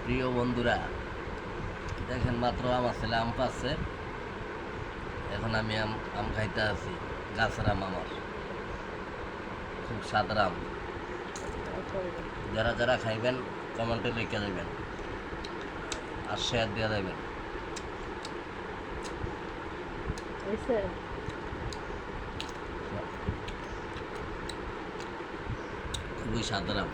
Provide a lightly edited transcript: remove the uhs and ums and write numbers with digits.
প্রিয় বন্ধুরা, দেখেন মাত্র আমার ছেলে আম পাচ্ছে। এখন আমি আম খাইতে আছি। গাছের আম আমার খুব সাদা আম। যারা যারা খাইবেন কমেন্টে লিখে দেবেন আর শেয়ার দিয়ে দেবেন। খুবই সাদা আম।